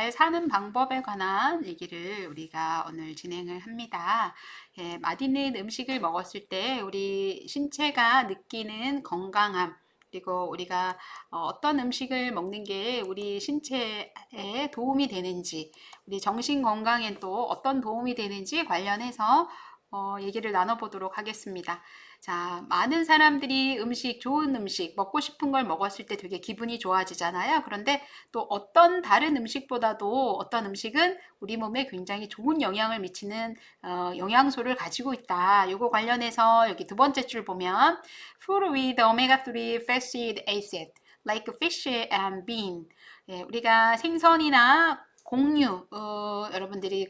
잘 사는 방법에 관한 얘기를 우리가 오늘 진행을 합니다. 맛있는 음식을 먹었을 때 우리 신체가 느끼는 건강함, 그리고 우리가 어떤 음식을 먹는 게 우리 신체에 도움이 되는지, 우리 정신 건강에 또 어떤 도움이 되는지 관련해서 얘기를 나눠보도록 하겠습니다. 자, 많은 사람들이 좋은 음식, 먹고 싶은 걸 먹었을 때 되게 기분이 좋아지잖아요. 그런데 또 어떤 다른 음식보다도 어떤 음식은 우리 몸에 굉장히 좋은 영향을 미치는 영양소를 가지고 있다. 이거 관련해서 여기 두 번째 줄 보면 Food with omega-3 fatty acid, like fish and bean. 우리가 생선이나 곡류, 여러분들이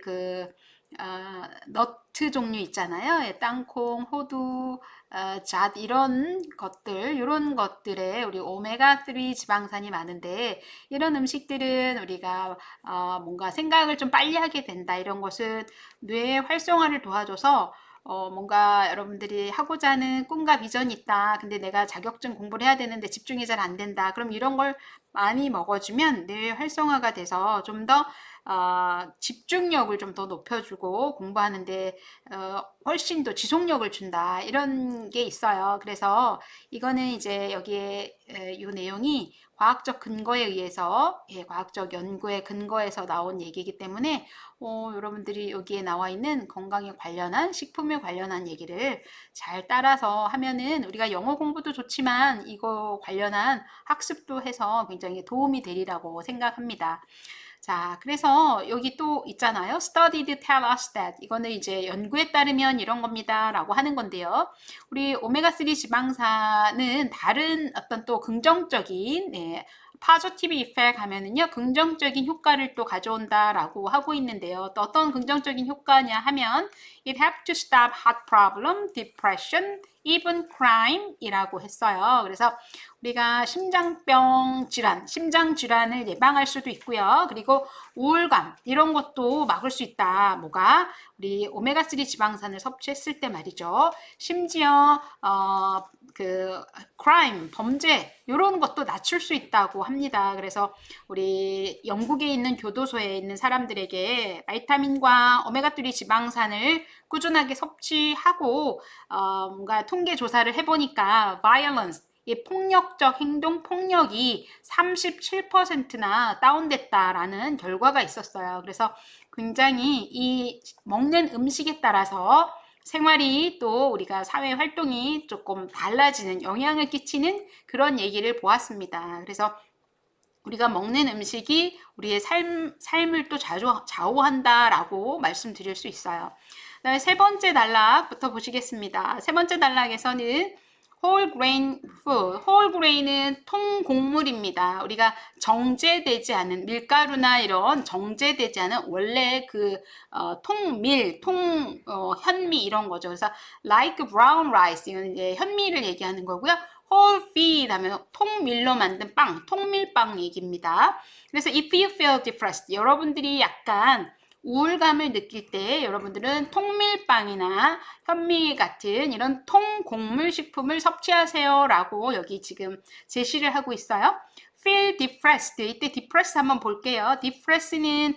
너트 종류 있잖아요. 땅콩, 호두, 잣 이런 것들에 우리 오메가3 지방산이 많은데 이런 음식들은 우리가 뭔가 생각을 좀 빨리 하게 된다. 이런 것은 뇌 활성화를 도와줘서 뭔가 여러분들이 하고자 하는 꿈과 비전이 있다. 근데 내가 자격증 공부를 해야 되는데 집중이 잘 안 된다. 그럼 이런 걸 많이 먹어주면 뇌 활성화가 돼서 좀 더 집중력을 좀 더 높여주고 공부하는데 훨씬 더 지속력을 준다. 이런 게 있어요. 그래서 이거는 이제 여기에 이 내용이 과학적 근거에 의해서 과학적 연구의 근거에서 나온 얘기이기 때문에 여러분들이 여기에 나와 있는 건강에 관련한 식품에 관련한 얘기를 잘 따라서 하면은 우리가 영어 공부도 좋지만 이거 관련한 학습도 해서 굉장히 도움이 되리라고 생각합니다. 자, 그래서 여기 또 있잖아요. Studied tell us that. 이거는 이제 연구에 따르면 이런 겁니다. 라고 하는 건데요. 우리 오메가3 지방산은 다른 어떤 또 긍정적인, positive effect 하면은요, 긍정적인 효과를 또 가져온다라고 하고 있는데요. 또 어떤 긍정적인 효과냐 하면, it helps to stop heart problem, depression, even crime 이라고 했어요. 그래서 우리가 심장병 질환, 심장 질환을 예방할 수도 있고요. 그리고 우울감 이런 것도 막을 수 있다. 뭐가? 우리 오메가3 지방산을 섭취했을 때 말이죠. 심지어 crime, 범죄 이런 것도 낮출 수 있다고 합니다. 그래서 우리 영국에 있는 교도소에 있는 사람들에게 바이타민과 오메가3 지방산을 꾸준하게 섭취하고 뭔가 통계 조사를 해보니까 violence 이 폭력적 행동 폭력이 37%나 다운됐다라는 결과가 있었어요. 그래서 굉장히 이 먹는 음식에 따라서 생활이 또 우리가 사회 활동이 조금 달라지는 영향을 끼치는 그런 얘기를 보았습니다. 그래서 우리가 먹는 음식이 우리의 삶을 또 좌우한다라고 말씀드릴 수 있어요. 그다음에 세 번째 단락부터 보시겠습니다. 세 번째 단락에서는 whole grain food. whole grain은 통곡물입니다. 우리가 정제되지 않은 밀가루나 이런 정제되지 않은 원래 통밀, 현미 이런 거죠. 그래서 like brown rice 이건 이제 현미를 얘기하는 거고요. whole feed 하면 통밀로 만든 빵, 통밀빵 얘기입니다. 그래서 if you feel depressed, 여러분들이 약간 우울감을 느낄 때 여러분들은 통밀빵이나 현미 같은 이런 통곡물 식품을 섭취하세요 라고 여기 지금 제시를 하고 있어요. feel depressed. 이때 depressed 한번 볼게요. depress는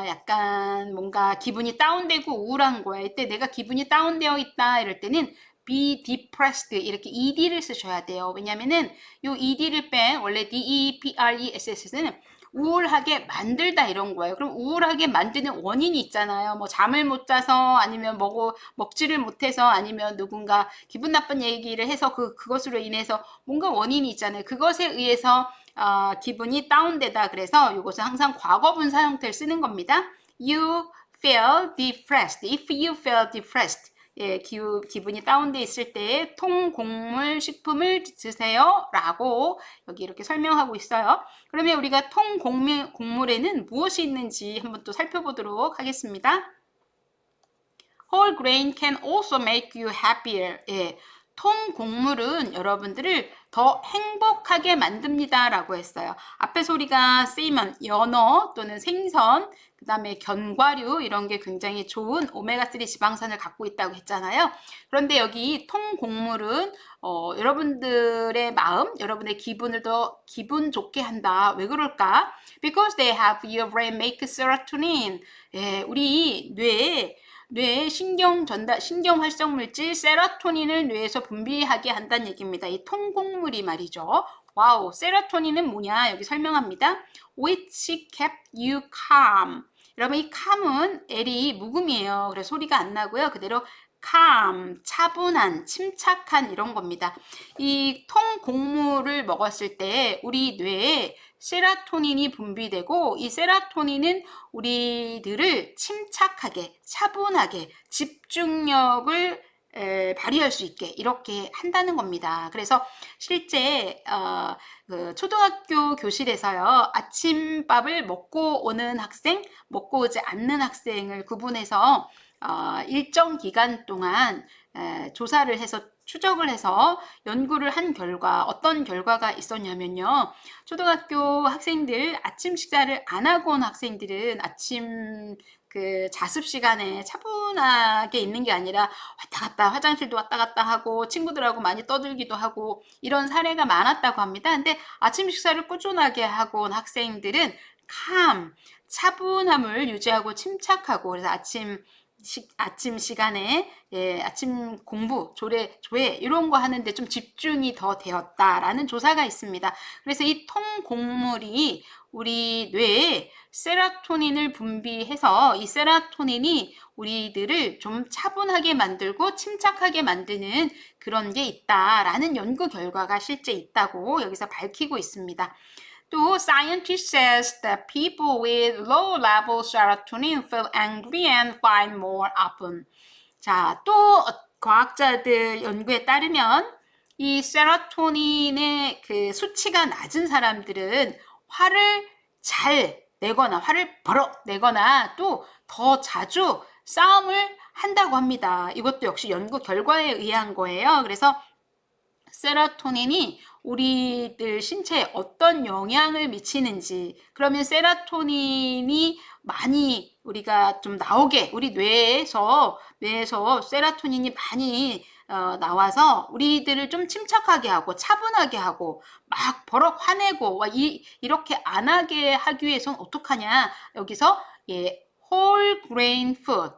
약간 뭔가 기분이 다운되고 우울한 거야. 이때 내가 기분이 다운되어 있다 이럴 때는 be depressed 이렇게 ed를 쓰셔야 돼요. 왜냐면은 요 ed를 뺀 원래 depress는 우울하게 만들다 이런 거예요. 그럼 우울하게 만드는 원인이 있잖아요. 뭐 잠을 못 자서 아니면 먹지를 못해서 아니면 누군가 기분 나쁜 얘기를 해서 그것으로 인해서 뭔가 원인이 있잖아요. 그것에 의해서 기분이 다운되다. 그래서 이것은 항상 과거분사 형태를 쓰는 겁니다. You feel depressed. If you feel depressed. 기분이 다운돼 있을 때 통곡물 식품을 드세요 라고 여기 이렇게 설명하고 있어요. 그러면 우리가 통곡물에는 무엇이 있는지 한번 또 살펴보도록 하겠습니다. Whole grain can also make you happier. 통곡물은 여러분들을 더 행복하게 만듭니다 라고 했어요. 앞에서 우리가 salmon, 연어 또는 생선, 그 다음에 견과류 이런 게 굉장히 좋은 오메가3 지방산을 갖고 있다고 했잖아요. 그런데 여기 통곡물은 여러분들의 마음, 여러분의 기분을 더 기분 좋게 한다. 왜 그럴까? Because they have your brain make serotonin. 예, 우리 뇌의 신경 활성 물질 세로토닌을 뇌에서 분비하게 한다는 얘기입니다. 이 통곡물이 말이죠. 와우, 세로토닌은 뭐냐? 여기 설명합니다. Which kept you calm. 여러분 이 calm은 L이 묵음이에요. 그래서 소리가 안 나고요. 그대로 calm, 차분한, 침착한 이런 겁니다. 이 통곡물을 먹었을 때 우리 뇌에 세로토닌이 분비되고 이 세로토닌은 우리들을 침착하게, 차분하게, 집중력을 발휘할 수 있게 이렇게 한다는 겁니다. 그래서 실제 그 초등학교 교실에서요, 아침밥을 먹고 오는 학생, 먹고 오지 않는 학생을 구분해서 일정 기간 동안 조사를 해서 추적을 해서 연구를 한 결과 어떤 결과가 있었냐면요. 초등학교 학생들 아침 식사를 안 하고 온 학생들은 아침 그 자습 시간에 차분하게 있는 게 아니라 왔다 갔다 화장실도 왔다 갔다 하고 친구들하고 많이 떠들기도 하고 이런 사례가 많았다고 합니다. 근데 아침 식사를 꾸준하게 하고 온 학생들은 차분함을 유지하고 침착하고 그래서 아침 시간에 아침 공부, 조회 이런 거 하는데 좀 집중이 더 되었다라는 조사가 있습니다. 그래서 이 통곡물이 우리 뇌에 세로토닌을 분비해서 이 세로토닌이 우리들을 좀 차분하게 만들고 침착하게 만드는 그런 게 있다라는 연구 결과가 실제 있다고 여기서 밝히고 있습니다. 또 scientist says that people with low level serotonin feel angry and fight more often. 자, 또 과학자들 연구에 따르면 이 세로토닌의 그 수치가 낮은 사람들은 화를 잘 내거나 화를 버럭 내거나 또 더 자주 싸움을 한다고 합니다. 이것도 역시 연구 결과에 의한 거예요. 그래서 세로토닌이 우리들 신체에 어떤 영향을 미치는지, 그러면 세로토닌이 많이 우리가 좀 나오게 우리 뇌에서 세로토닌이 많이 나와서 우리들을 좀 침착하게 하고 차분하게 하고 막 버럭 화내고 이렇게 안 하게 하기 위해서는 어떡하냐? 여기서 whole grain food,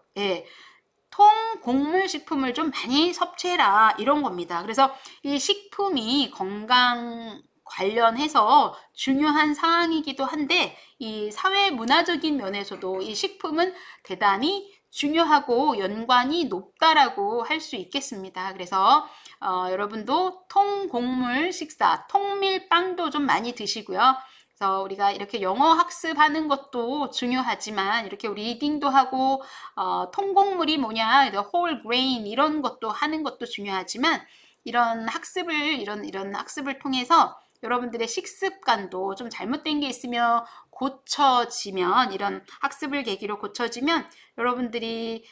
통곡물 식품을 좀 많이 섭취해라 이런 겁니다. 그래서 이 식품이 건강 관련해서 중요한 상황이기도 한데 이 사회 문화적인 면에서도 이 식품은 대단히 중요하고 연관이 높다라고 할 수 있겠습니다. 그래서 여러분도 통곡물 식사, 통밀빵도 좀 많이 드시고요. 그래서 우리가 이렇게 영어 학습하는 것도 중요하지만 이렇게 리딩도 하고 통곡물이 뭐냐, whole grain 이런 것도 하는 것도 중요하지만 이런 학습을 통해서 여러분들의 식습관도 좀 잘못된 게 있으면 고쳐지면 이런 학습을 계기로 고쳐지면 여러분들이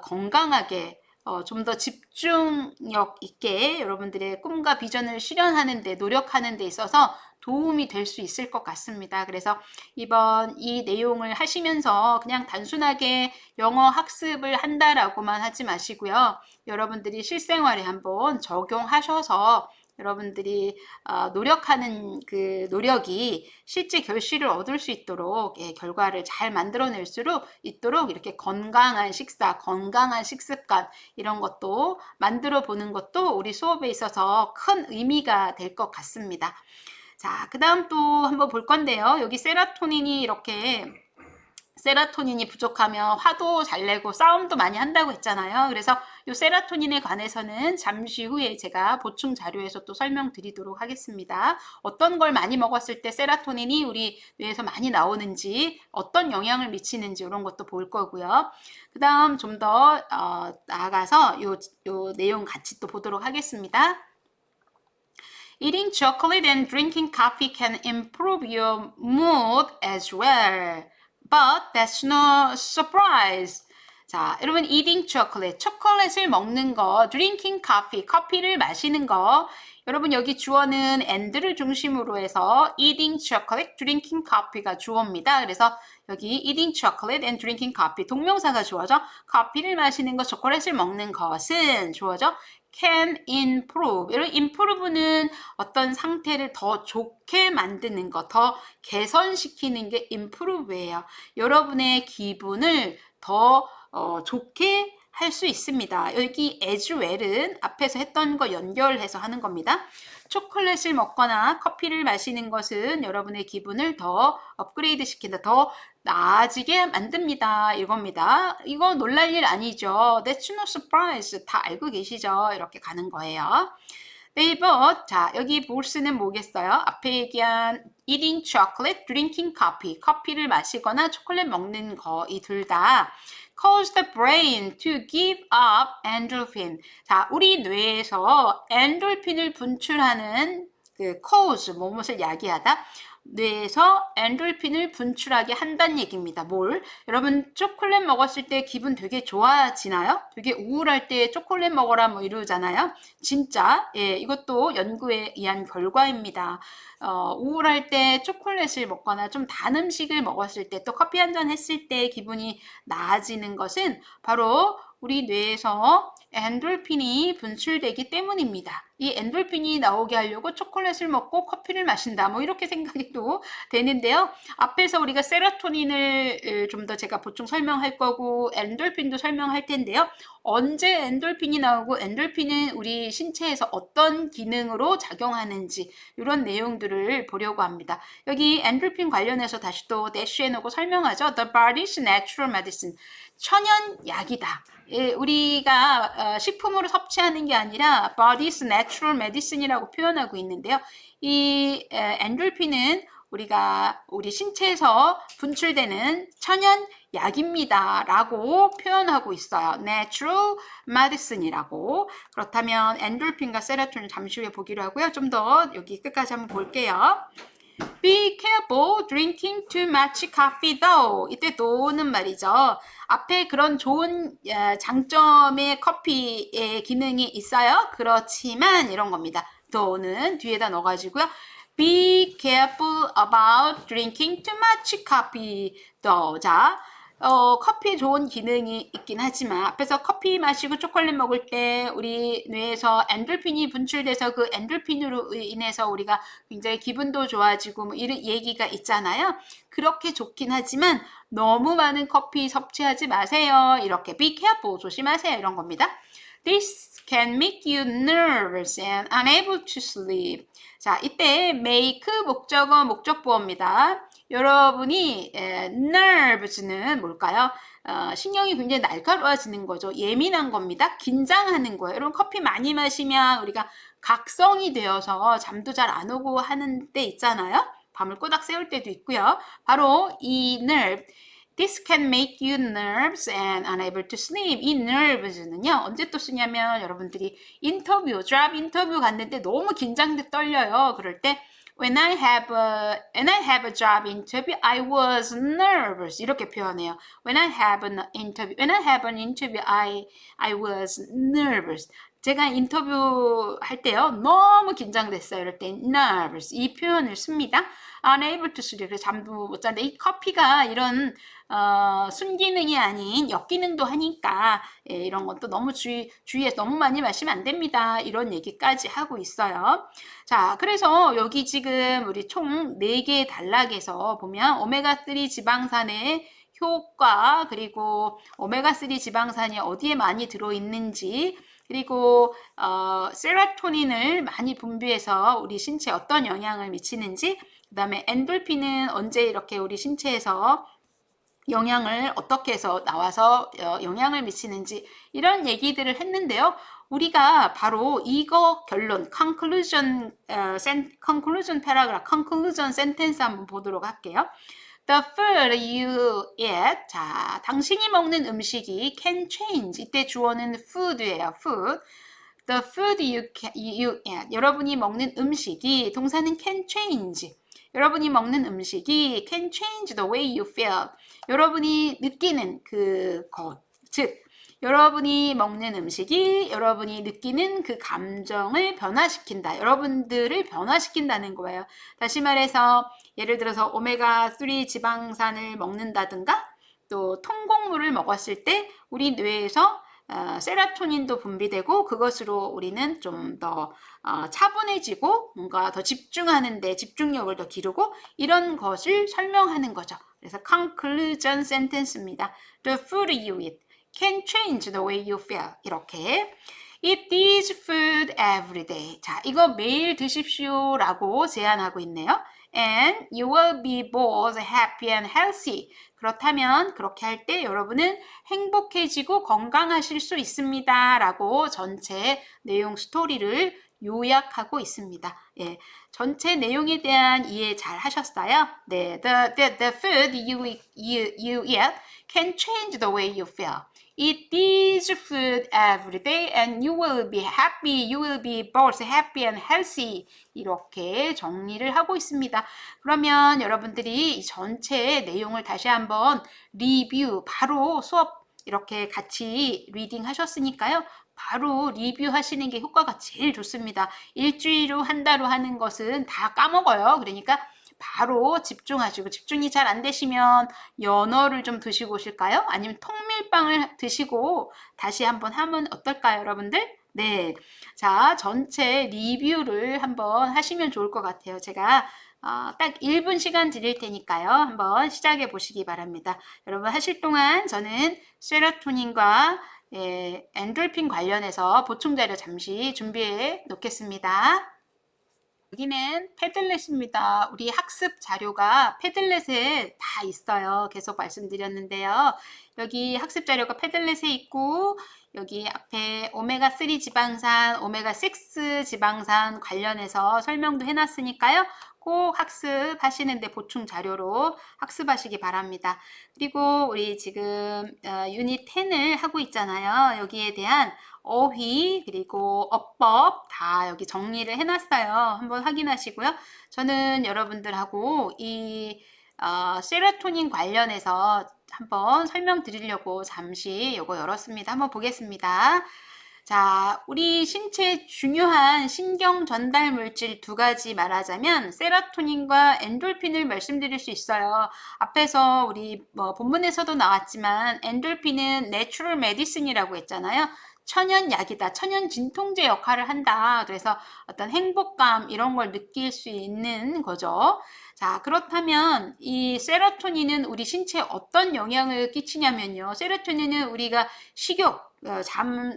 건강하게 좀 더 집중력 있게 여러분들의 꿈과 비전을 실현하는 데 노력하는 데 있어서 도움이 될 수 있을 것 같습니다. 그래서 이번 이 내용을 하시면서 그냥 단순하게 영어 학습을 한다라고만 하지 마시고요. 여러분들이 실생활에 한번 적용하셔서 여러분들이 노력하는 그 노력이 실제 결실을 얻을 수 있도록 결과를 잘 만들어낼 수 있도록 이렇게 건강한 식사, 건강한 식습관 이런 것도 만들어 보는 것도 우리 수업에 있어서 큰 의미가 될 것 같습니다. 자, 그 다음 또 한번 볼 건데요. 여기 세로토닌이 부족하면 화도 잘 내고 싸움도 많이 한다고 했잖아요. 그래서 이 세로토닌에 관해서는 잠시 후에 제가 보충 자료에서 또 설명드리도록 하겠습니다. 어떤 걸 많이 먹었을 때 세로토닌이 우리 뇌에서 많이 나오는지, 어떤 영향을 미치는지 이런 것도 볼 거고요. 그 다음 좀 더 나아가서 요 내용 같이 또 보도록 하겠습니다. Eating chocolate and drinking coffee can improve your mood as well. But that's no surprise. 자, 여러분 eating chocolate, 초콜릿을 먹는 거, drinking coffee, 커피를 마시는 거. 여러분 여기 주어는 and를 중심으로 해서 eating chocolate, drinking coffee가 주어입니다. 그래서 여기 eating chocolate and drinking coffee 동명사가 주어져. 커피를 마시는 것, 초콜릿을 먹는 것은 주어져. can improve. 이런 improve는 어떤 상태를 더 좋게 만드는 것, 더 개선시키는 게 improve예요. 여러분의 기분을 더 좋게 할 수 있습니다. 여기 as well은 앞에서 했던 거 연결해서 하는 겁니다. 초콜릿을 먹거나 커피를 마시는 것은 여러분의 기분을 더 업그레이드 시킨다. 더 나아지게 만듭니다. 이겁니다. 이거 놀랄 일 아니죠. That's no surprise. 다 알고 계시죠? 이렇게 가는 거예요. 네이버, 자, 여기 보스는 뭐겠어요? 앞에 얘기한 eating chocolate, drinking coffee. 커피를 마시거나 초콜릿 먹는 거, 이 둘 다 cause the brain to give up endorphin. 자, 우리 뇌에서 엔돌핀을 분출하는 그 cause, 무엇을 야기하다. 뇌에서 엔돌핀을 분출하게 한다는 얘기입니다. 뭘? 여러분 초콜릿 먹었을 때 기분 되게 좋아지나요? 되게 우울할 때 초콜릿 먹어라 뭐 이러잖아요. 진짜 예, 이것도 연구에 의한 결과입니다. 우울할 때 초콜릿을 먹거나 좀 단 음식을 먹었을 때 또 커피 한 잔 했을 때 기분이 나아지는 것은 바로 우리 뇌에서 엔돌핀이 분출되기 때문입니다. 이 엔돌핀이 나오게 하려고 초콜릿을 먹고 커피를 마신다. 뭐 이렇게 생각해도 되는데요. 앞에서 우리가 세로토닌을 좀 더 제가 보충 설명할 거고 엔돌핀도 설명할 텐데요. 언제 엔돌핀이 나오고 엔돌핀은 우리 신체에서 어떤 기능으로 작용하는지 이런 내용들을 보려고 합니다. 여기 엔돌핀 관련해서 다시 또 대쉬해 놓고 설명하죠. The body's natural medicine. 천연약이다. 예, 우리가 식품으로 섭취하는 게 아니라 body's natural medicine이라고 표현하고 있는데요. 이 엔돌핀은 우리 신체에서 분출되는 천연약입니다 라고 표현하고 있어요. natural medicine이라고. 그렇다면 엔돌핀과 세로토닌 잠시 후에 보기로 하고요. 좀 더 여기 끝까지 한번 볼게요. Be careful drinking too much coffee though. 이때 though는 말이죠. 앞에 그런 좋은 장점의 커피의 기능이 있어요. 그렇지만 이런 겁니다. though는 뒤에다 넣어가지고요. Be careful about drinking too much coffee though. 자, 커피에 좋은 기능이 있긴 하지만 앞에서 커피 마시고 초콜릿 먹을 때 우리 뇌에서 엔돌핀이 분출돼서 그 엔돌핀으로 인해서 우리가 굉장히 기분도 좋아지고 뭐 이런 얘기가 있잖아요. 그렇게 좋긴 하지만 너무 많은 커피 섭취하지 마세요. 이렇게 be careful 조심하세요. 이런 겁니다. This can make you nervous and unable to sleep. 자, 이때 make 목적어 목적보어입니다. 여러분이 nervous는 뭘까요? 신경이 굉장히 날카로워지는 거죠. 예민한 겁니다. 긴장하는 거예요. 여러분 커피 많이 마시면 우리가 각성이 되어서 잠도 잘 안 오고 하는 때 있잖아요. 밤을 꼬닥 세울 때도 있고요. 바로 이 nerve. This can make you nervous and unable to sleep. 이 nervous는요, 언제 또 쓰냐면 여러분들이 인터뷰, job 인터뷰 갔는데 너무 긴장돼 떨려요. 그럴 때 when I have a job interview, I was nervous. 이렇게 표현해요. When I have an interview, I was nervous. 제가 인터뷰 할 때요, 너무 긴장됐어요. 이럴 때 nervous 이 표현을 씁니다. unable to sleep. 그래서 잠도 못 자는데 이 커피가 이런 순기능이 아닌 역기능도 하니까 예, 이런 것도 너무 주의해서 너무 많이 마시면 안 됩니다. 이런 얘기까지 하고 있어요. 자, 그래서 여기 지금 우리 총 4개의 단락에서 보면 오메가3 지방산의 효과 그리고 오메가3 지방산이 어디에 많이 들어있는지 그리고 세로토닌을 많이 분비해서 우리 신체에 어떤 영향을 미치는지 그 다음에 엔돌핀은 언제 이렇게 우리 신체에서 영향을 어떻게 해서 나와서 영향을 미치는지 이런 얘기들을 했는데요. 우리가 바로 이거 결론 conclusion paragraph, conclusion sentence 한번 보도록 할게요. The food you eat. 자, 당신이 먹는 음식이 can change. 이때 주어는 food예요. food. The food you eat. 여러분이 먹는 음식이 동사는 can change. 여러분이 먹는 음식이 can change the way you feel. 여러분이 느끼는 그 것, 즉 여러분이 먹는 음식이 여러분이 느끼는 그 감정을 변화시킨다. 여러분들을 변화시킨다는 거예요. 다시 말해서 예를 들어서 오메가3 지방산을 먹는다든가 또 통곡물을 먹었을 때 우리 뇌에서 세로토닌도 분비되고 그것으로 우리는 좀 더 차분해지고 뭔가 더 집중하는데 집중력을 더 기르고 이런 것을 설명하는 거죠. 그래서 conclusion sentence입니다. The food you eat can change the way you feel. 이렇게 Eat this food every day. 자, 이거 매일 드십시오 라고 제안하고 있네요. And you will be both happy and healthy. 그렇다면 그렇게 할 때 여러분은 행복해지고 건강하실 수 있습니다 라고 전체 내용 스토리를 요약하고 있습니다. 예, 전체 내용에 대한 이해 잘 하셨어요? 네, the food you eat can change the way you feel. Eat this food every day and you will be happy. You will be both happy and healthy. 이렇게 정리를 하고 있습니다. 그러면 여러분들이 이 전체 내용을 다시 한번 리뷰, 바로 수업 이렇게 같이 리딩 하셨으니까요. 바로 리뷰하시는 게 효과가 제일 좋습니다. 일주일 후, 한 달 후 하는 것은 다 까먹어요. 그러니까 바로 집중하시고 집중이 잘 안 되시면 연어를 좀 드시고 오실까요? 아니면 통밀빵을 드시고 다시 한번 하면 어떨까요, 여러분들? 네, 자, 전체 리뷰를 한번 하시면 좋을 것 같아요. 제가 딱 1분 시간 드릴 테니까요. 한번 시작해 보시기 바랍니다. 여러분 하실 동안 저는 세로토닌과 엔돌핀 관련해서 보충 자료 잠시 준비해 놓겠습니다. 여기는 패들렛입니다. 우리 학습 자료가 패들렛에 다 있어요. 계속 말씀드렸는데요. 여기 학습 자료가 패들렛에 있고 여기 앞에 오메가3 지방산, 오메가6 지방산 관련해서 설명도 해놨으니까요. 꼭 학습하시는데 보충 자료로 학습하시기 바랍니다. 그리고 우리 지금 유닛 10을 하고 있잖아요. 여기에 대한 어휘 그리고 어법 다 여기 정리를 해놨어요. 한번 확인하시고요. 저는 여러분들하고 이 세로토닌 관련해서 한번 설명드리려고 잠시 이거 열었습니다. 한번 보겠습니다. 자, 우리 신체의 중요한 신경 전달 물질 두 가지 말하자면 세로토닌과 엔돌핀을 말씀드릴 수 있어요. 앞에서 우리 본문에서도 나왔지만 엔돌핀은 내추럴 메디슨이라고 했잖아요. 천연약이다. 천연 진통제 역할을 한다. 그래서 어떤 행복감 이런 걸 느낄 수 있는 거죠. 자, 그렇다면 이 세로토닌은 우리 신체에 어떤 영향을 끼치냐면요. 세로토닌은 우리가 식욕,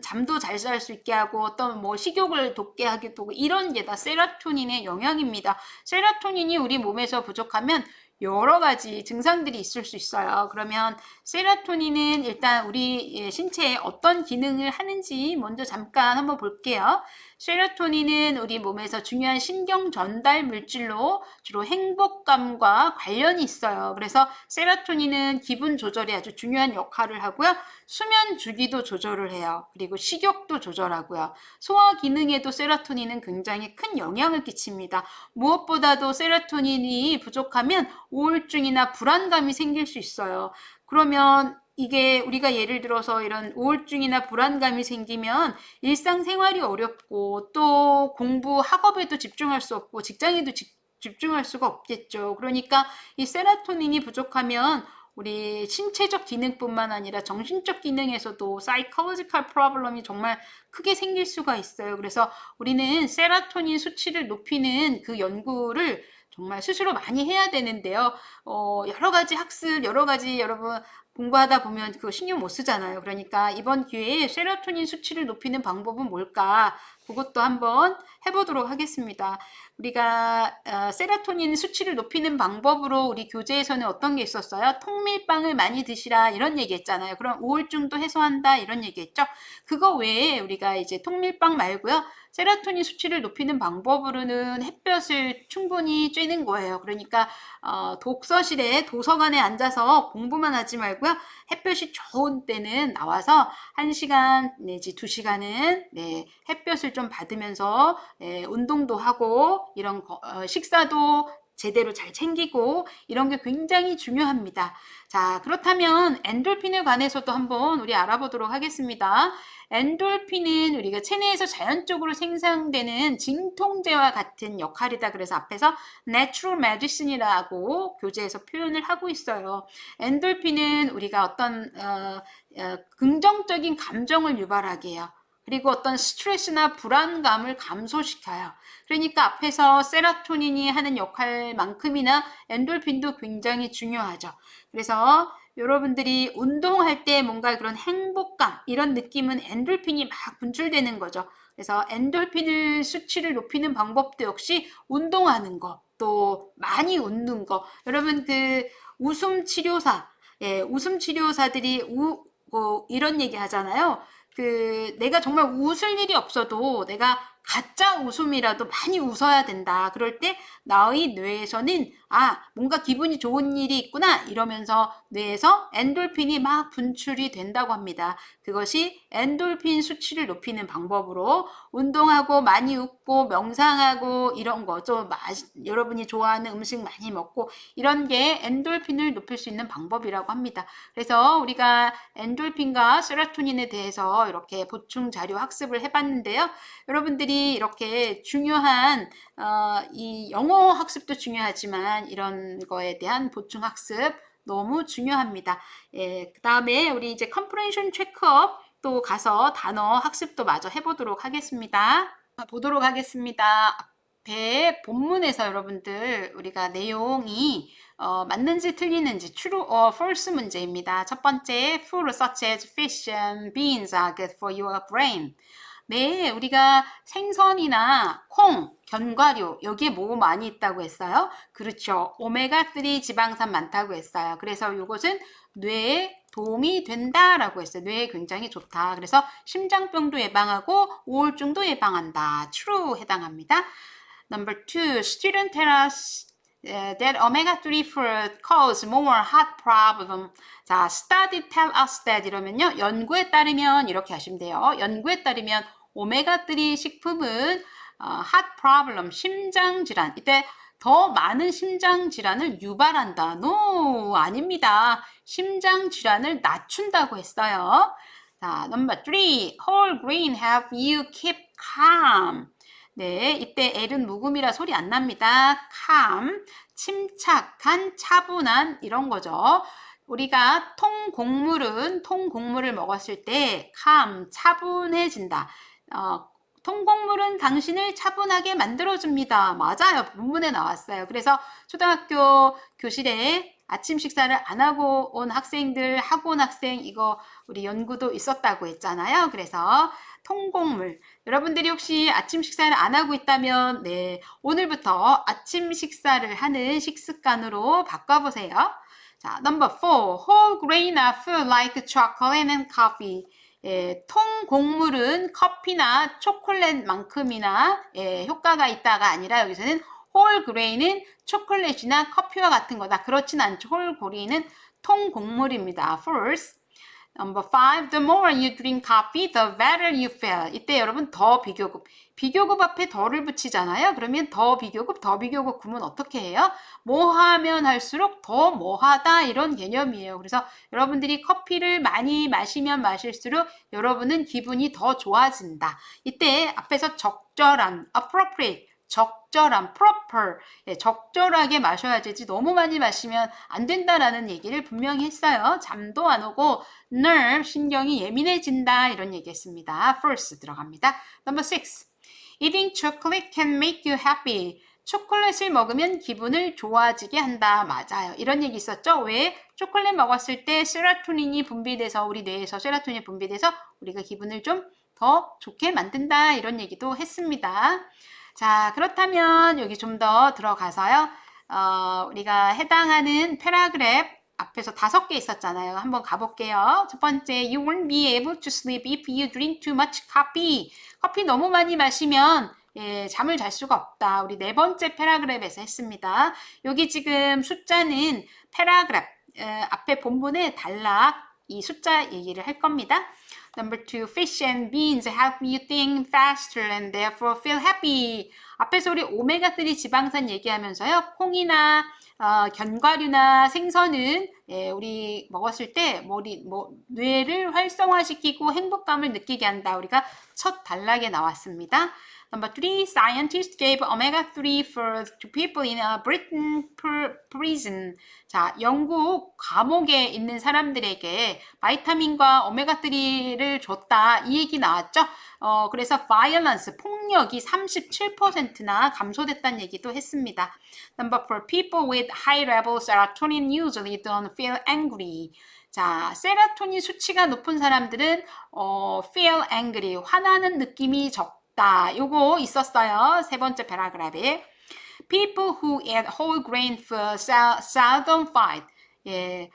잠도 잘 잘 수 있게 하고 어떤 뭐 식욕을 돋게 하기도 하고 이런 게 다 세로토닌의 영향입니다. 세로토닌이 우리 몸에서 부족하면 여러 가지 증상들이 있을 수 있어요. 그러면 세로토닌은 일단 우리 신체에 어떤 기능을 하는지 먼저 잠깐 한번 볼게요. 세로토닌은 우리 몸에서 중요한 신경 전달 물질로 주로 행복감과 관련이 있어요. 그래서 세로토닌은 기분 조절에 아주 중요한 역할을 하고요. 수면 주기도 조절을 해요. 그리고 식욕도 조절하고요. 소화 기능에도 세로토닌은 굉장히 큰 영향을 끼칩니다. 무엇보다도 세로토닌이 부족하면 우울증이나 불안감이 생길 수 있어요. 그러면 이게 우리가 예를 들어서 이런 우울증이나 불안감이 생기면 일상생활이 어렵고 또 공부 학업에도 집중할 수 없고 직장에도 집중할 수가 없겠죠. 그러니까 이 세로토닌이 부족하면 우리 신체적 기능뿐만 아니라 정신적 기능에서도 psychological problem이 정말 크게 생길 수가 있어요. 그래서 우리는 세로토닌 수치를 높이는 그 연구를 정말 스스로 많이 해야 되는데요. 여러 가지 학습, 여러 가지 여러분 공부하다 보면 그거 신경 못 쓰잖아요. 그러니까 이번 기회에 세로토닌 수치를 높이는 방법은 뭘까? 그것도 한번 해보도록 하겠습니다. 우리가 세로토닌 수치를 높이는 방법으로 우리 교재에서는 어떤 게 있었어요? 통밀빵을 많이 드시라 이런 얘기 했잖아요. 그럼 우울증도 해소한다 이런 얘기 했죠. 그거 외에 우리가 이제 통밀빵 말고요. 세로토닌 수치를 높이는 방법으로는 햇볕을 충분히 쬐는 거예요. 그러니까 독서실에 도서관에 앉아서 공부만 하지 말고요. 햇볕이 좋은 때는 나와서 1시간 내지 2시간은 햇볕을 좀 받으면서 운동도 하고 이런 식사도 제대로 잘 챙기고 이런 게 굉장히 중요합니다. 자, 그렇다면 엔돌핀에 관해서도 한번 우리 알아보도록 하겠습니다. 엔돌핀은 우리가 체내에서 자연적으로 생성되는 진통제와 같은 역할이다. 그래서 앞에서 natural medicine이라고 교재에서 표현을 하고 있어요. 엔돌핀은 우리가 어떤 긍정적인 감정을 유발하게 해요. 그리고 어떤 스트레스나 불안감을 감소시켜요. 그러니까 앞에서 세로토닌이 하는 역할만큼이나 엔돌핀도 굉장히 중요하죠. 그래서 여러분들이 운동할 때 뭔가 그런 행복감, 이런 느낌은 엔돌핀이 막 분출되는 거죠. 그래서 엔돌핀을 수치를 높이는 방법도 역시 운동하는 거, 또 많이 웃는 거. 여러분 그 웃음 치료사, 웃음 치료사들이 이런 얘기 하잖아요. 내가 정말 웃을 일이 없어도 내가 가짜 웃음이라도 많이 웃어야 된다. 그럴 때 나의 뇌에서는 뭔가 기분이 좋은 일이 있구나 이러면서 뇌에서 엔돌핀이 막 분출이 된다고 합니다. 그것이 엔돌핀 수치를 높이는 방법으로 운동하고 많이 웃고 명상하고 이런 거, 좀 여러분이 좋아하는 음식 많이 먹고 이런 게 엔돌핀을 높일 수 있는 방법이라고 합니다. 그래서 우리가 엔돌핀과 세로토닌에 대해서 이렇게 보충 자료 학습을 해봤는데요. 여러분들이 이렇게 중요한 이 영어 학습도 중요하지만 이런 거에 대한 보충 학습 너무 중요합니다. 그 다음에 우리 이제 컴프레hension 체크업 또 가서 단어 학습도 마저 해보도록 하겠습니다. 보도록 하겠습니다. 앞에 본문에서 여러분들 우리가 내용이 맞는지 틀리는지 true or false 문제입니다. 첫 번째, food such as fish and beans are good for your brain. 네, 우리가 생선이나 콩, 견과류 여기에 뭐 많이 있다고 했어요? 그렇죠. 오메가3 지방산 많다고 했어요. 그래서 이것은 뇌에 도움이 된다라고 했어요. 뇌에 굉장히 좋다. 그래서 심장병도 예방하고 우울증도 예방한다. true 해당합니다. Number 2, student tell us that omega-3 fruit cause more heart problem. 자, study tell us that 이러면요. 연구에 따르면 이렇게 하시면 돼요. 연구에 따르면 오메가3 식품은 heart problem, 심장질환. 이때 더 많은 심장질환을 유발한다. No, 아닙니다. 심장질환을 낮춘다고 했어요. 자, number 3, whole grain help you keep calm. 네, 이때 L은 묵음이라 소리 안 납니다. calm, 침착한, 차분한 이런 거죠. 우리가 통곡물을 먹었을 때 calm, 차분해진다. 통곡물은 당신을 차분하게 만들어줍니다. 맞아요. 본문에 나왔어요. 그래서 초등학교 교실에 아침 식사를 안 하고 온 학생들, 학원 학생 이거 우리 연구도 있었다고 했잖아요. 그래서 통곡물. 여러분들이 혹시 아침 식사를 안 하고 있다면 네, 오늘부터 아침 식사를 하는 식습관으로 바꿔보세요. 자, number 4. Whole grain are food like chocolate and coffee. 통곡물은 커피나 초콜릿만큼이나 효과가 있다가 아니라 여기서는 whole grain은 초콜릿이나 커피와 같은 거다. 그렇진 않죠. whole grain은 통곡물입니다. First. Number 5. The more you drink coffee, the better you feel. 이때 여러분 더 비교급. 비교급 앞에 더를 붙이잖아요. 그러면 더 비교급 구문 어떻게 해요? 뭐하면 할수록 더 뭐하다 이런 개념이에요. 그래서 여러분들이 커피를 많이 마시면 마실수록 여러분은 기분이 더 좋아진다. 이때 앞에서 적절한, appropriate, 적절한, proper, 적절하게 마셔야 되지 너무 많이 마시면 안 된다라는 얘기를 분명히 했어요. 잠도 안 오고 nerve, 신경이 예민해진다 이런 얘기 했습니다. first 들어갑니다. Number 6. Eating chocolate can make you happy. 초콜릿을 먹으면 기분을 좋아지게 한다. 맞아요. 이런 얘기 있었죠? 왜? 초콜릿 먹었을 때 세로토닌이 분비돼서 우리 뇌에서 세로토닌이 분비돼서 우리가 기분을 좀 더 좋게 만든다. 이런 얘기도 했습니다. 자, 그렇다면 여기 좀 더 들어가서요. 우리가 해당하는 패러그래프 앞에서 5개 있었잖아요. 한번 가볼게요. 첫 번째, you won't be able to sleep if you drink too much coffee. 커피 너무 많이 마시면 잠을 잘 수가 없다. 우리 4번째 패러그래프에서 했습니다. 여기 지금 숫자는 패러그래프 앞에 본문에 단락 이 숫자 얘기를 할 겁니다. Number 2, fish and beans help you think faster and therefore feel happy. 앞에서 우리 오메가3 지방산 얘기하면서요. 콩이나 견과류나 생선은 우리 먹었을 때 뇌를 활성화시키고 행복감을 느끼게 한다. 우리가 첫 단락에 나왔습니다. Number 3, scientists gave omega-3 food to people in a Britain prison. 자, 영국 감옥에 있는 사람들에게 바이타민과 오메가3를 줬다. 이 얘기 나왔죠? 그래서 violence, 폭력이 37%나 감소됐다는 얘기도 했습니다. Number 4, people with high level serotonin usually don't feel angry. 자, 세로토닌 수치가 높은 사람들은 feel angry, 화나는 느낌이 적다. 요거 있었어요. 세 번째 패러그래프에. People who eat whole grain food seldom fight. 예,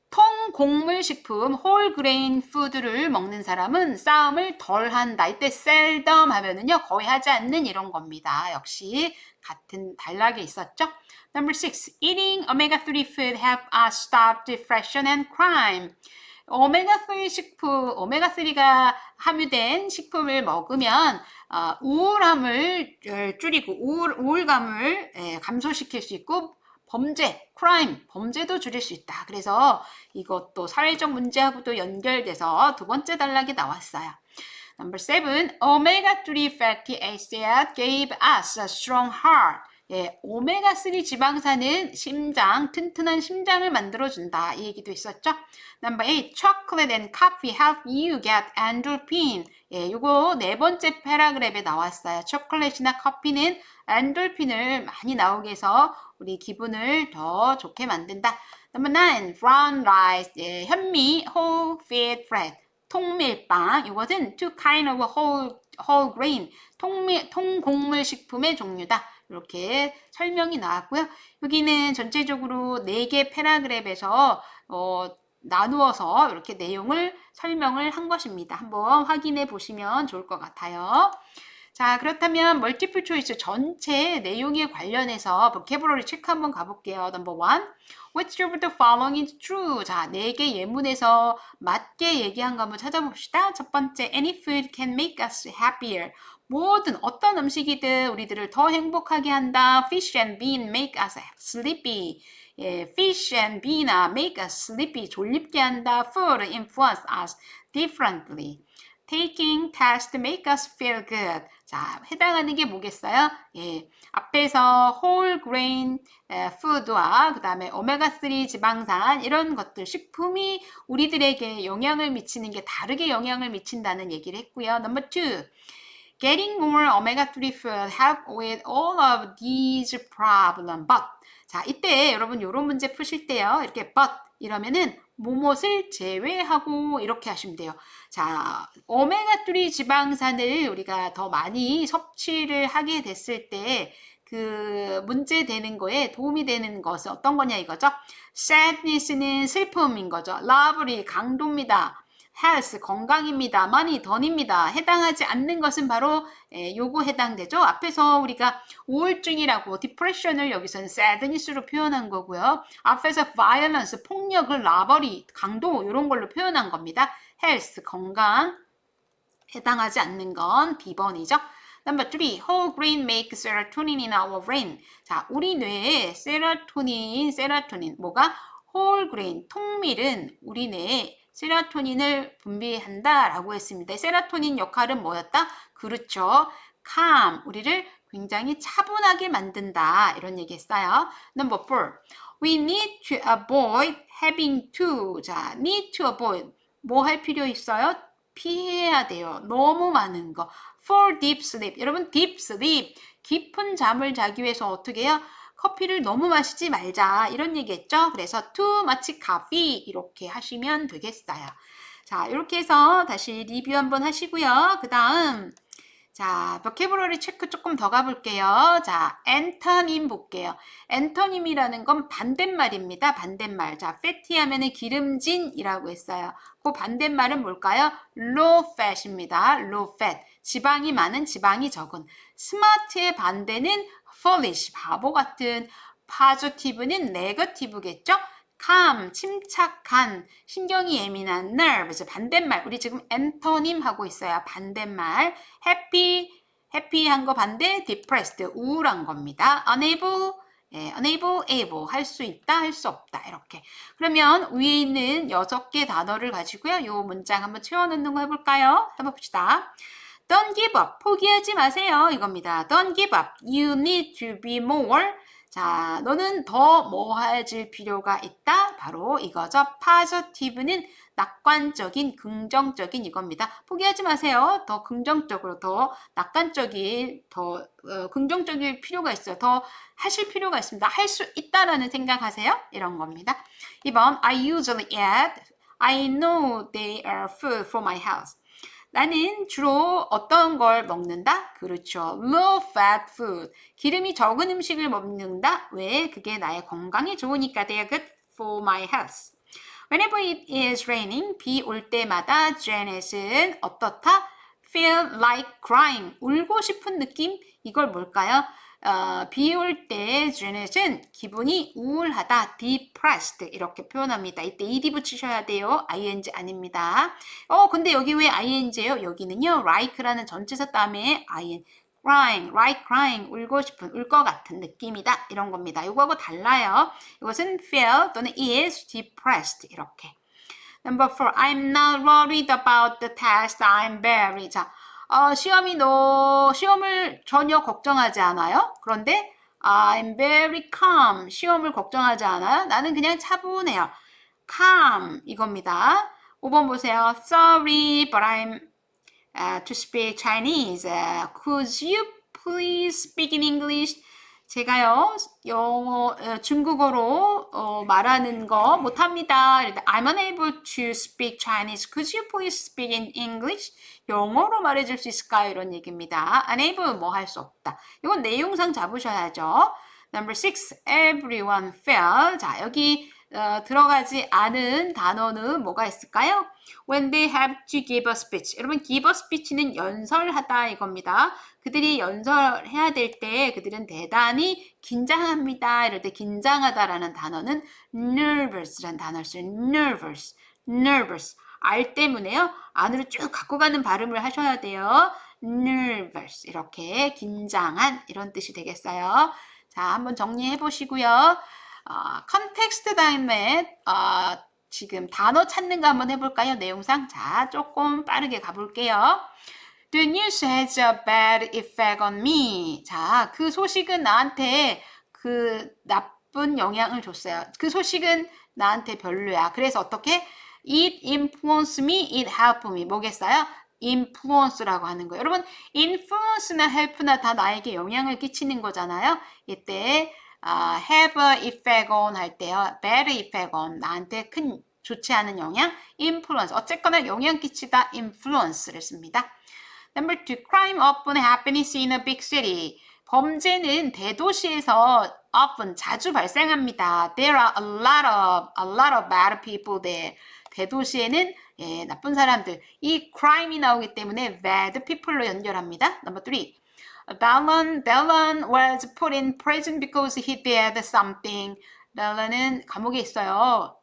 통곡물 식품, whole grain food를 먹는 사람은 싸움을 덜 한다. 이때 seldom 하면은요, 거의 하지 않는 이런 겁니다. 역시 같은 단락에 있었죠. Number 6, eating omega-3 food help us stop depression and crime. 오메가3 식품, 오메가3가 함유된 식품을 먹으면 우울함을 줄이고 우울감을 감소시킬 수 있고 범죄, crime, 범죄도 줄일 수 있다. 그래서 이것도 사회적 문제하고도 연결돼서 두 번째 단락이 나왔어요. Number 7, omega-3 fatty acid gave us a strong heart. 예, 오메가3 지방산은 튼튼한 심장을 만들어준다. 이 얘기도 있었죠. Number 8, chocolate and coffee help you get endorphin. 예, 요거 네 번째 패러그래프에 나왔어요. 초콜릿이나 커피는 엔돌핀을 많이 나오게 해서 우리 기분을 더 좋게 만든다. Number 9, brown rice, 예, 현미, whole wheat bread, 통밀빵. 이것은 two kind of whole grain, 통곡물 식품의 종류다. 이렇게 설명이 나왔고요. 여기는 전체적으로 4개 패러그래프에서 나누어서 이렇게 내용을 설명을 한 것입니다. 한번 확인해 보시면 좋을 것 같아요. 자, 그렇다면 멀티플 초이스 전체 내용에 관련해서 보캐브러리 체크 한번 가볼게요. Number 1, which of the following is true? 자, 4개 예문에서 맞게 얘기한 거 한번 찾아봅시다. 첫 번째, any food can make us happier. 모든 어떤 음식이든 우리들을 더 행복하게 한다. Fish and bean make us sleepy. 예, fish and bean make us sleepy. 졸립게 한다. Food influence us differently. Taking test make us feel good. 자, 해당하는 게 뭐겠어요? 예, 앞에서 whole grain food와 그 다음에 오메가3 지방산 이런 것들 식품이 우리들에게 영향을 미치는 게 다르게 영향을 미친다는 얘기를 했고요. Number 2, getting more omega-3 food help with all of these problems. But 자, 이때 여러분 이런 문제 푸실 때요. 이렇게 but 이러면은 뭐뭇을 제외하고 이렇게 하시면 돼요. 자, 오메가3 지방산을 우리가 더 많이 섭취를 하게 됐을 때 그 문제 되는 거에 도움이 되는 것은 어떤 거냐 이거죠. sadness는 슬픔인 거죠. lovely 강도입니다. health 건강입니다. money 돈입니다. 해당하지 않는 것은 바로 요거 해당되죠. 앞에서 우리가 우울증이라고 depression을 여기서는 sadness로 표현한 거고요. 앞에서 violence 폭력을 lovely 강도 이런 걸로 표현한 겁니다. health 건강 해당하지 않는 건 B번이죠. Number 3, whole grain make serotonin in our brain. 자, 우리 뇌에 세로토닌 뭐가? whole grain 통밀은 우리 뇌에 세로토닌을 분비한다라고 했습니다. 세로토닌 역할은 뭐였다? 그렇죠. calm, 우리를 굉장히 차분하게 만든다. 이런 얘기 했어요. Number 4, we need to avoid having to. 자, need to avoid. 뭐 할 필요 있어요? 피해야 돼요. 너무 많은 거. For deep sleep. 여러분, deep sleep. 깊은 잠을 자기 위해서 어떻게 해요? 커피를 너무 마시지 말자 이런 얘기했죠. 그래서 too much coffee 이렇게 하시면 되겠어요. 자, 이렇게 해서 다시 리뷰 한번 하시고요. 그 다음 자, 보캐브러리 체크 조금 더 가볼게요. 자, 엔터님 볼게요. 엔터님이라는 건 반대말입니다. 반대말. 자, fatty 하면은 기름진이라고 했어요. 그 반대말은 뭘까요? low fat입니다. low fat. 지방이 많은, 지방이 적은. smart의 반대는 foolish, 바보 같은. positive는 negative겠죠? calm, 침착한, 신경이 예민한, nervous, 반대말. 우리 지금 엔터님 하고 있어요. 반대말. happy, happy한 거 반대, depressed, 우울한 겁니다. unable, unable, able, 할 수 있다, 할 수 없다, 이렇게. 그러면 위에 있는 6개 단어를 가지고요. 이 문장 한번 채워넣는 거 해볼까요? 해봅시다. Don't give up, 포기하지 마세요, 이겁니다. Don't give up, you need to be more. 자, 너는 더 뭐해질 필요가 있다? 바로 이거죠. positive는 낙관적인, 긍정적인 이겁니다. 포기하지 마세요. 더 긍정적으로, 더 낙관적인, 더 긍정적일 필요가 있어요. 더 하실 필요가 있습니다. 할 수 있다라는 생각하세요. 이런 겁니다. 2번, I usually eat. I know they are food for my health. 나는 주로 어떤 걸 먹는다? 그렇죠. Low fat food. 기름이 적은 음식을 먹는다. 왜? 그게 나의 건강에 좋으니까. They are good for my health. Whenever it is raining, 비 올 때마다 Janet은 어떻다? Feel like crying. 울고 싶은 느낌? 이걸 뭘까요? 비 올 때 Janet은 기분이 우울하다. depressed 이렇게 표현합니다. 이때 ed 붙이셔야 돼요. ing 아닙니다. 근데 여기 왜 ing예요? 여기는요. like라는 전치사 다음에 ing crying, like crying, 울고 싶은, 울 것 같은 느낌이다. 이런 겁니다. 이거하고 달라요. 이것은 feel 또는 is depressed 이렇게. Number 4, I'm not worried about the test. I'm very. 자, 시험을 전혀 걱정하지 않아요. 그런데 I'm very calm. 시험을 걱정하지 않아요. 나는 그냥 차분해요. calm 이겁니다. 5번 보세요. Sorry, but I'm to speak Chinese. Could you please speak in English? 제가요, 중국어로 말하는 거 못합니다. I'm unable to speak Chinese. Could you please speak in English? 영어로 말해줄 수 있을까요? 이런 얘기입니다. unable 뭐 할 수 없다. 이건 내용상 잡으셔야죠. Number 6, everyone fell. 자, 여기 들어가지 않은 단어는 뭐가 있을까요? When they have to give a speech. 여러분, give a speech는 연설하다 이겁니다. 그들이 연설해야 될 때 그들은 대단히 긴장합니다. 이럴 때 긴장하다라는 단어는 nervous라는 단어를 써요. nervous, nervous. R 때문에요. 안으로 쭉 갖고 가는 발음을 하셔야 돼요. nervous. 이렇게 긴장한 이런 뜻이 되겠어요. 자, 한번 정리해 보시고요. 컨텍스트 다음에 지금 단어 찾는 거 한번 해볼까요? 내용상. 자, 조금 빠르게 가볼게요. The news has a bad effect on me. 자, 그 소식은 나한테 그 나쁜 영향을 줬어요. 그 소식은 나한테 별로야. 그래서 어떻게? It influenced me, it helped me. 뭐겠어요? influence라고 하는 거예요. 여러분, influence나 help나 다 나에게 영향을 끼치는 거잖아요. 이때 have a effect on 할 때요. bad effect on 나한테 큰 좋지 않은 영향 influence 어쨌거나 영향 끼치다 influence를 씁니다. Number 2, crime often happens in a big city. 범죄는 대도시에서 often 자주 발생합니다. There are a lot of bad people there. 대도시에는 나쁜 사람들. 이 crime이 나오기 때문에 bad people로 연결합니다. Number 3. Bellon was put in prison because he did something. Bellon은 감옥에 있어요.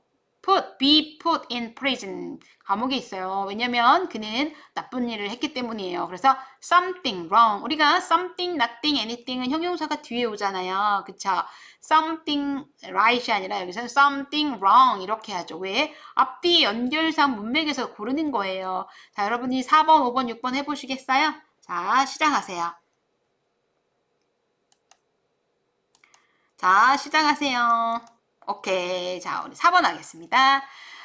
be put in prison. 감옥에 있어요. 왜냐면 그는 나쁜 일을 했기 때문이에요. 그래서 something wrong. 우리가 something, nothing, anything은 형용사가 뒤에 오잖아요. 그쵸? something right이 아니라 여기서 something wrong 이렇게 하죠. 왜? 앞뒤 연결상 문맥에서 고르는 거예요. 자, 여러분이 4번, 5번, 6번 해보시겠어요? 자, 시작하세요. 자, 시작하세요. 오케이. 자, 우리 4번 하겠습니다.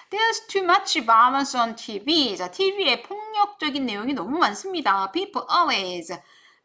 There's too much violence on TV. 자, TV에 폭력적인 내용이 너무 많습니다. People always.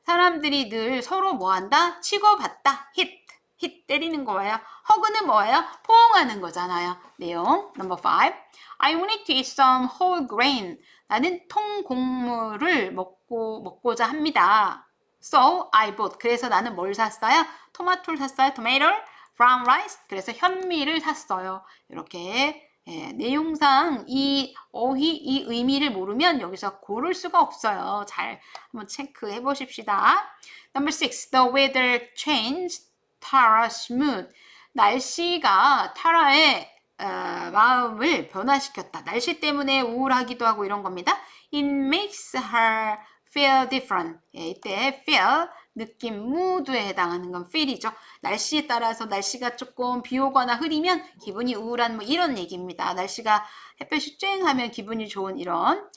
사람들이 늘 서로 뭐한다? 치고받다. hit 때리는 거예요. 허그는 뭐예요? 포옹하는 거잖아요. 내용. Number 5. I wanted to eat some whole grain. 나는 통곡물을 먹고자 합니다. So I bought. 그래서 나는 뭘 샀어요? 토마토를 샀어요. tomato, brown rice. 그래서 현미를 샀어요. 이렇게 내용상 이 어휘, 이 의미를 모르면 여기서 고를 수가 없어요. 잘 한번 체크해 보십시다. Number 6. The weather changed Tara's mood. 날씨가 타라의 마음을 변화시켰다. 날씨 때문에 우울하기도 하고 이런 겁니다. It makes her feel different. 예, 이때 feel, 느낌, mood에 해당하는 건 feel이죠. 날씨에 따라서 날씨가 조금 비 오거나 흐리면 기분이 우울한 뭐 이런 얘기입니다. 날씨가 햇볕이 쨍하면 기분이 좋은 이런.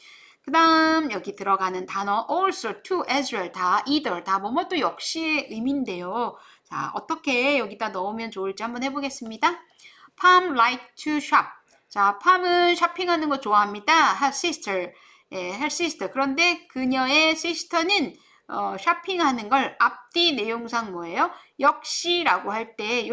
그 다음 여기 들어가는 단어 also, to, as well, 다 either, 다 뭐뭐도 역시의 의미인데요. 자, 어떻게 여기다 넣으면 좋을지 한번 해보겠습니다. Pam like to shop. 자, 팜은 쇼핑하는 거 좋아합니다. Her sister. 예, her sister. 그런데 그녀의 sister는 쇼핑하는 걸 앞뒤 내용상 뭐예요? 역시라고 할 때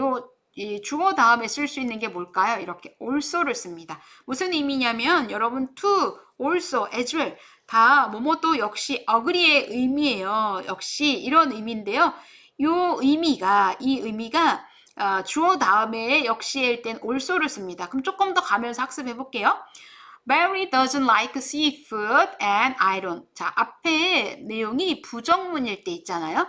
이 주어 다음에 쓸 수 있는 게 뭘까요? 이렇게 also를 씁니다. 무슨 의미냐면 여러분 to, also, as well 다 뭐뭐도 역시 agree의 의미예요. 역시 이런 의미인데요. 이 의미가 주어 다음에 역시일 땐 also를 씁니다. 그럼 조금 더 가면서 학습해 볼게요. Mary doesn't like seafood and I don't. 자, 앞에 내용이 부정문일 때 있잖아요.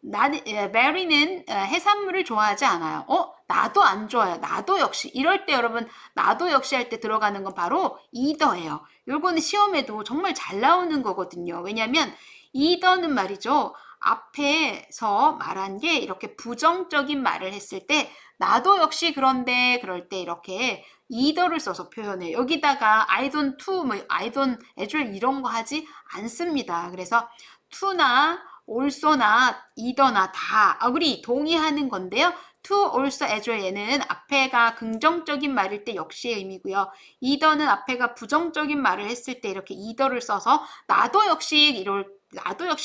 Mary는 해산물을 좋아하지 않아요. 나도 안 좋아요. 나도 역시. 이럴 때 여러분, 나도 역시 할 때 들어가는 건 바로 either예요. 요거는 시험에도 정말 잘 나오는 거거든요. 왜냐면 either는 말이죠. 앞에서 말한 게 이렇게 부정적인 말을 했을 때 나도 역시 그런데 그럴 때 이렇게 either를 써서 표현해요. 여기다가 I don't to, 뭐 I don't as well 이런 거 하지 않습니다. 그래서 to나 also나 either나 다 agree, 동의하는 건데요. to, also, as well 얘는 앞에가 긍정적인 말일 때 역시의 의미고요. either는 앞에가 부정적인 말을 했을 때 이렇게 either를 써서 나도 역시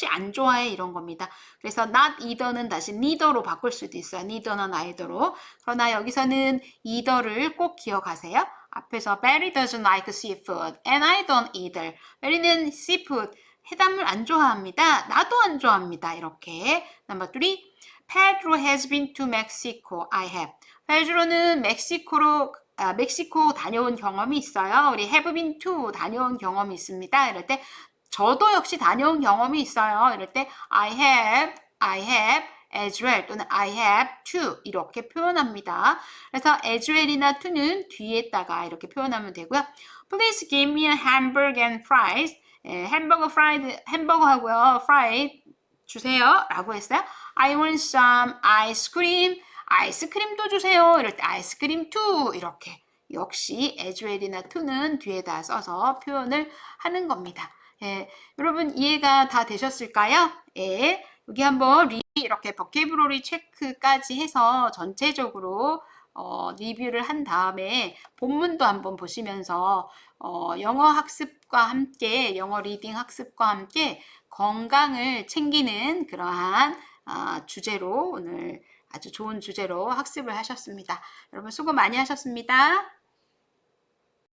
안 좋아해 이런 겁니다. 그래서 not either는 다시 neither로 바꿀 수도 있어요. neither나 neither로. 그러나 여기서는 either를 꼭 기억하세요. 앞에서 Barry doesn't like seafood and I don't either. Barry는 seafood, 해산물 안 좋아합니다. 나도 안 좋아합니다. 이렇게. Number 3. Pedro has been to Mexico. I have. 페드로는 멕시코 다녀온 경험이 있어요. 우리 have been to 다녀온 경험이 있습니다. 이럴 때 저도 역시 다녀온 경험이 있어요. 이럴 때 I have as well 또는 I have to 이렇게 표현합니다. 그래서 as well이나 to는 뒤에다가 이렇게 표현하면 되고요. Please give me a hamburger and fries. 햄버거하고요. 프라이 주세요. 라고 했어요. I want some ice cream. 아이스크림도 주세요. 이럴 때 아이스크림 too 이렇게 역시 as well이나 to는 뒤에다 써서 표현을 하는 겁니다. 예, 여러분 이해가 다 되셨을까요? 예, 여기 한번 이렇게 버케이블러리 체크까지 해서 전체적으로 리뷰를 한 다음에 본문도 한번 보시면서 영어 학습과 함께 영어 리딩 학습과 함께 건강을 챙기는 그러한 주제로 오늘 아주 좋은 주제로 학습을 하셨습니다. 여러분 수고 많이 하셨습니다.